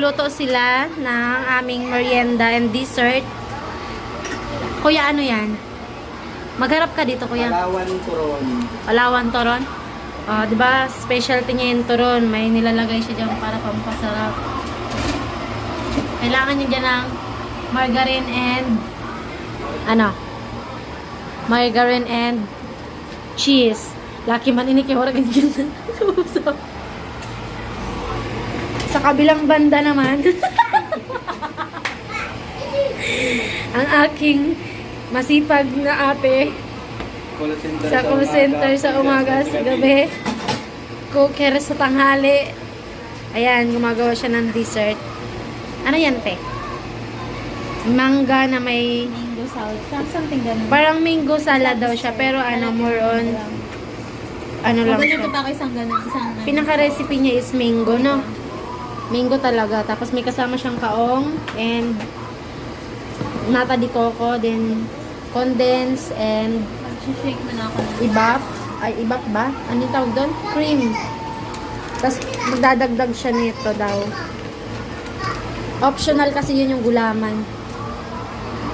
nagluluto sila ng aming merienda and dessert. Kuya, ano yan? Magharap ka dito, kuya. Palawan turon. Palawan turon. Di ba? Specialty niya yung turon. May nilalagay siya dyan para pampasarap. Kailangan niyo dyan ng margarine and margarine and cheese. Laki man ini kay warag ganyan. Sa kabilang banda naman, ang aking masipag na ate sa call center sa umaga, sa gabi, cooker sa tanghali. Ayan, gumagawa siya ng dessert. Ano yan, te? Mangga na may Mango salad. Something ganun. parang mango salad daw siya, pero more on ano lang siya. Magluto pa ako isang ganun. Pinaka-recipe niya is mango, no? Mango talaga. Tapos may kasama siyang kaong and nata de coco, then condense and Shake mo na ako. ibap. Ay, ibap ba? Ano yung tawag doon? Cream. Tapos magdadagdag siya nito daw. Optional kasi yun yung gulaman.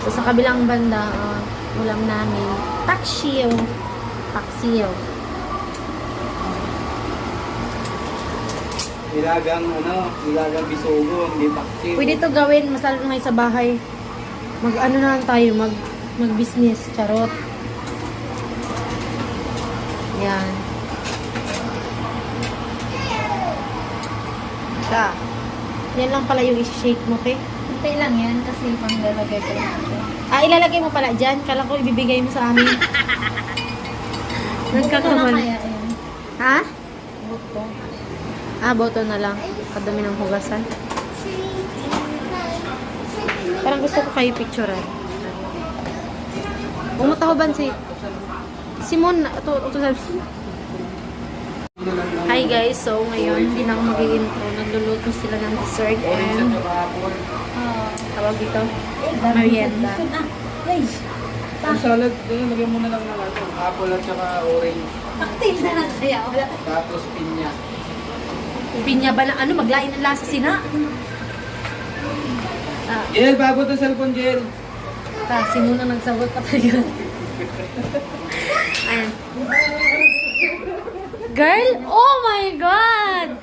So, sa kabilang banda, ulam namin. Paksiw. Paksiw. Nilagang bisugo, hindi paksiw. Pwede to gawin, mas lalo na ngayon sa bahay. Mag-ano na lang tayo, mag-business, charot. Yan. Siya. Yan lang pala yung i-shake mo, okay? Hintay lang yan kasi pang lalagay ko lang ito. Ilalagay mo pala dyan. Kala ko ibibigay mo sa amin. Nagkakaman. Kaya yan. Ha? Buto. Boto na lang. Kadami ng hugasan. Parang gusto ko kayo picturean. Pumunta ko ba si Simon? Hi guys, so ngayon hindi na ako mag-i-intro. Nagluluto sila ng dessert and tawag dito, merienda. Ang salad, lagyan mo na lang ng apple at saka orange. Active na lang kaya. Wala. Tapos pinya. Pinya ba na ano? Maglain ng lasa sina. Jel, bago to cellphone, Jel. Si Muna nagsagot pa tayo. Ayan. Girl? Oh my God!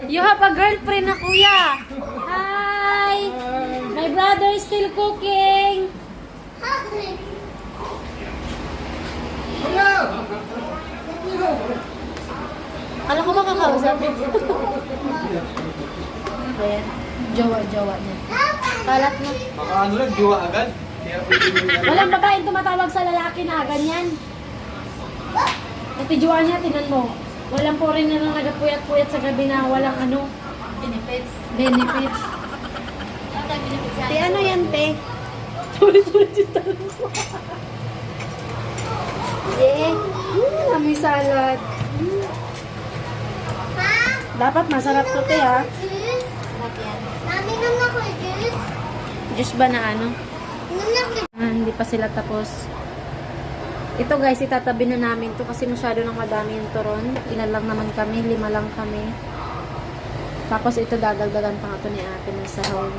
You have a girlfriend na kuya. Hi! My brother is still cooking. Kala ko makakausap. Ayan. Jowa niya. Kalat na. Baka ano lang, jiwa agad. Kaya pwede mo yan. Walang babaeng tumatawag sa lalaki na ganyan. Ate Jowa niya, tinan mo. Walang foreigner na nagapuyat-puyat sa gabi na walang ano. Benefits. Benefits. Okay, benefits Te, ano yan, te? Tulit-tulit yung tanong mo. Amoy salad. Dapat masarap to, te, ha? Mami, nam na ko juice. Juice ba na ano? Hindi pa sila tapos. Ito guys, itatabi na namin to kasi masyado nang madami yung turon. Ilan lang naman kami, 5 lang kami. Tapos ito dadagdagan pa nga ito ni ate ng sahog.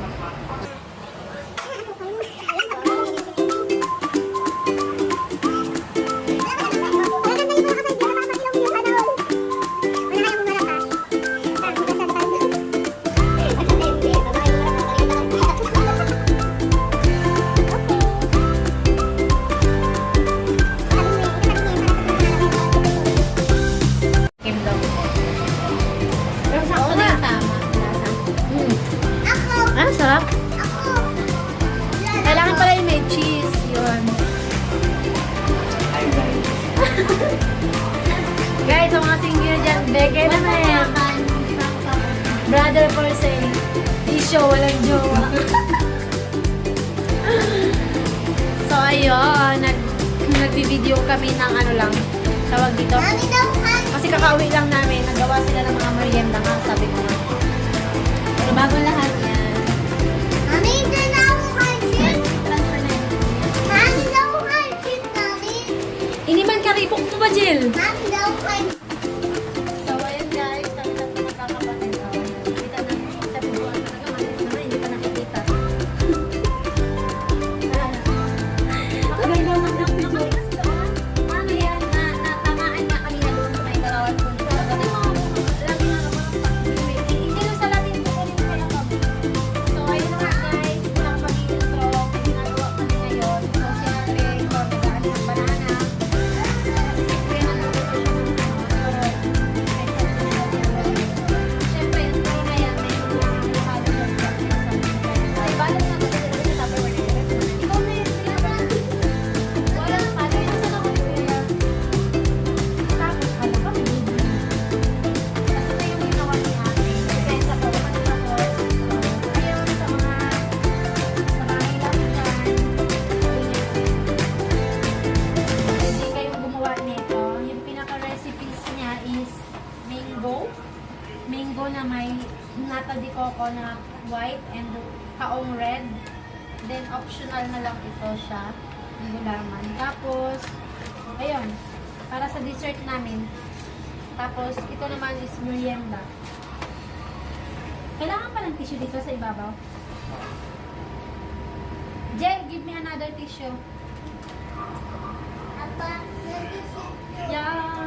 Sarap. Kailangan pala yung may cheese. Yun. Hi, guys. Guys, ang mga single dyan, Beke na na yan. Brother for say, isyo, walang jowa. So, ayun, nag-video kami ng ano lang, tawag dito. Kasi kakauwi lang namin, nagawa sila ng mga merienda nga, sabi ko nga. Pero bago lahat yan. Ini man karipok mo ba, Jill? So, ayun guys, kami lang magkakapatid. Kita na, sa buwan na naman. itong red. Then, optional na lang ito siya. Ang gulaman. Tapos, ayun. Para sa dessert namin. Tapos, ito naman is merienda. Kailangan pa ng tissue dito sa ibabaw? Jay, give me another tissue. Apa? Yeah.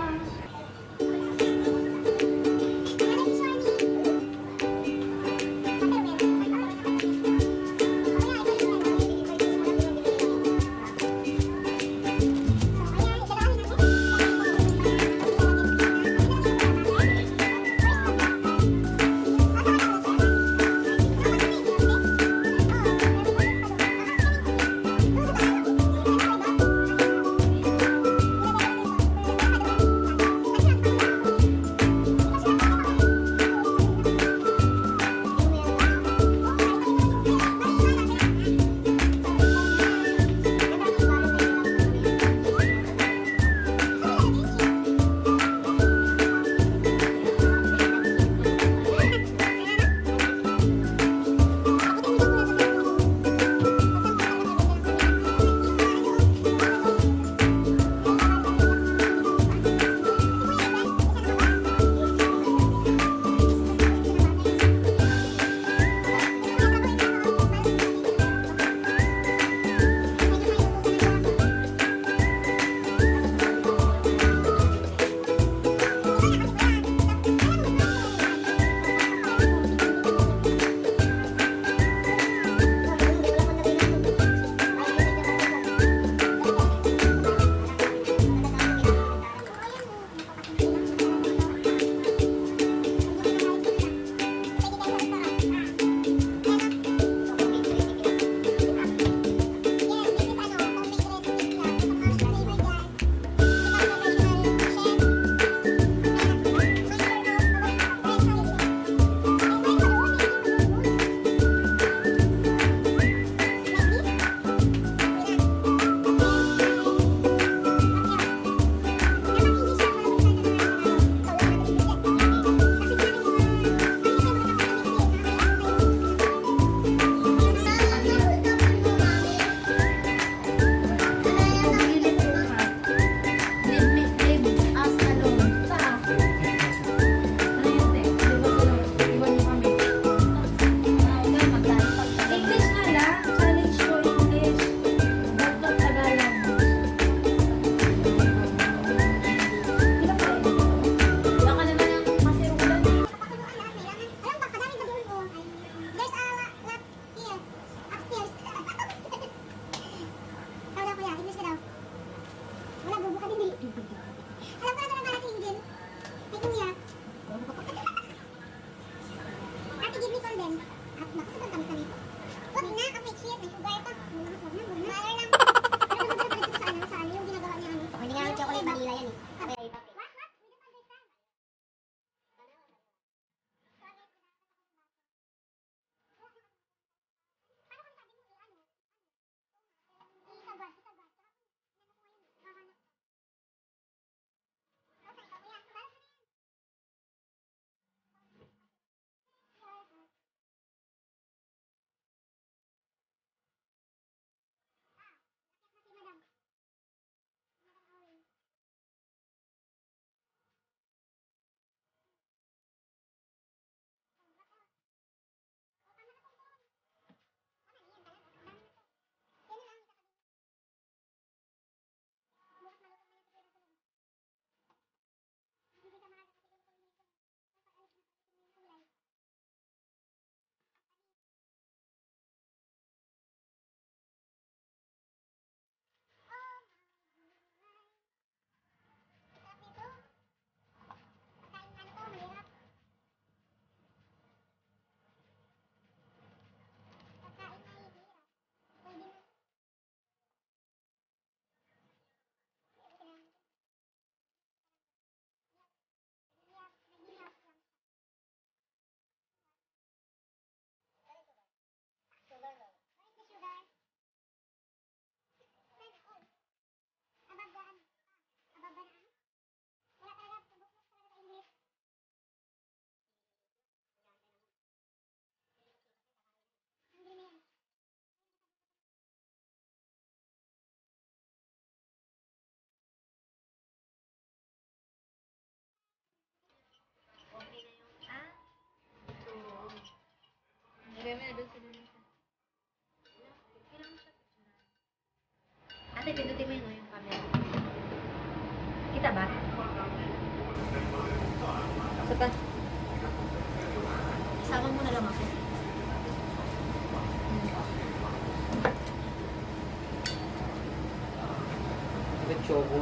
Choco.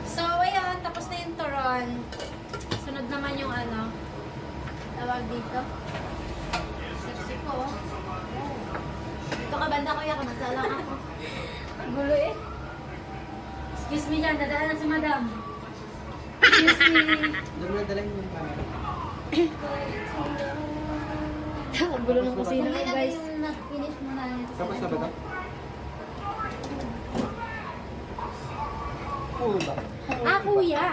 So, ayan, tapos na yung turon. Sunod naman yung ano, tawag dito. Sexy ko. Ito ka banda kuya, kamasala ako. Gulo eh. Excuse me dyan, dadaan si madam. Excuse me. Dala yung camera. Gulo ng kusina ko, guys. Nag-finish mo na ito. Tapos na ba ito? Full ba? Ah, kuya.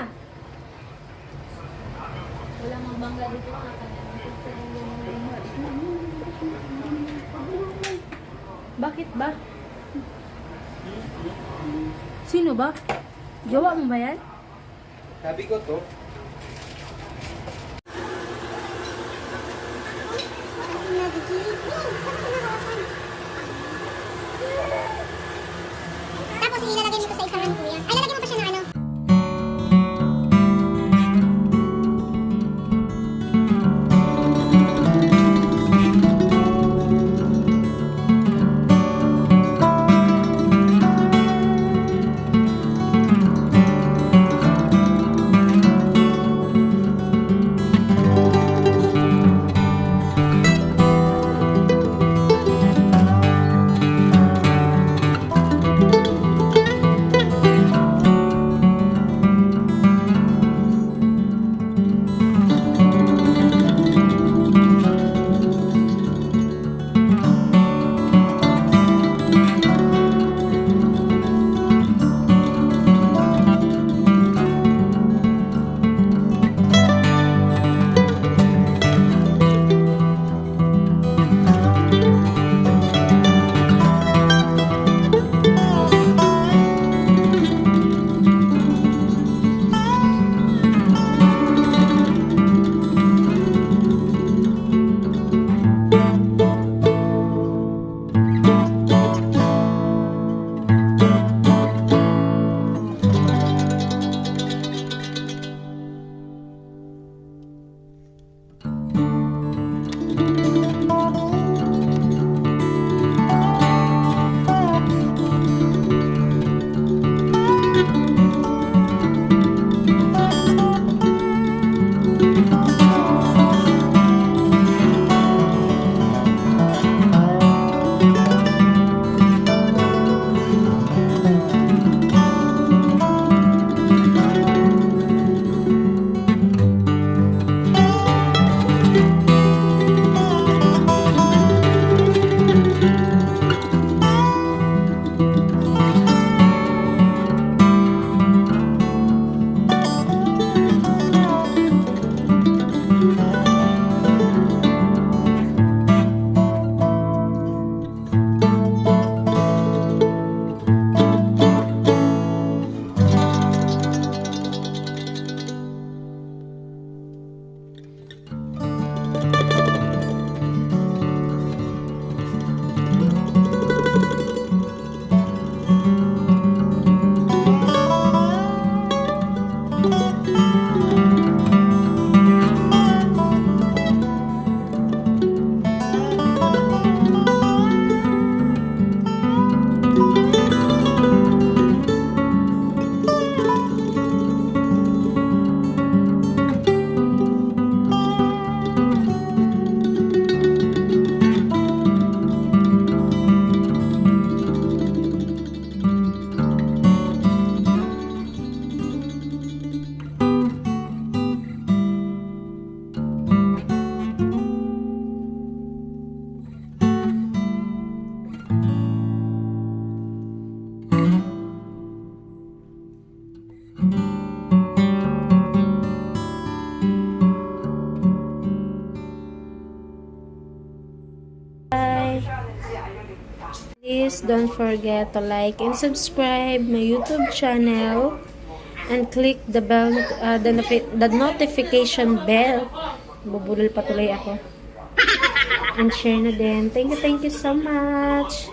Wala mang bangga dito. Bakit ba? Sino ba? Jowa mo ba yan? Sabi ko to. Tapos ilalagay dito sa isang ano kuya. Ay, lalagyan mo pa siya ng ano. Please don't forget to like and subscribe my YouTube channel and click the bell, the notification bell. Bubulol pa tuloy ako. And share na din. Thank you so much.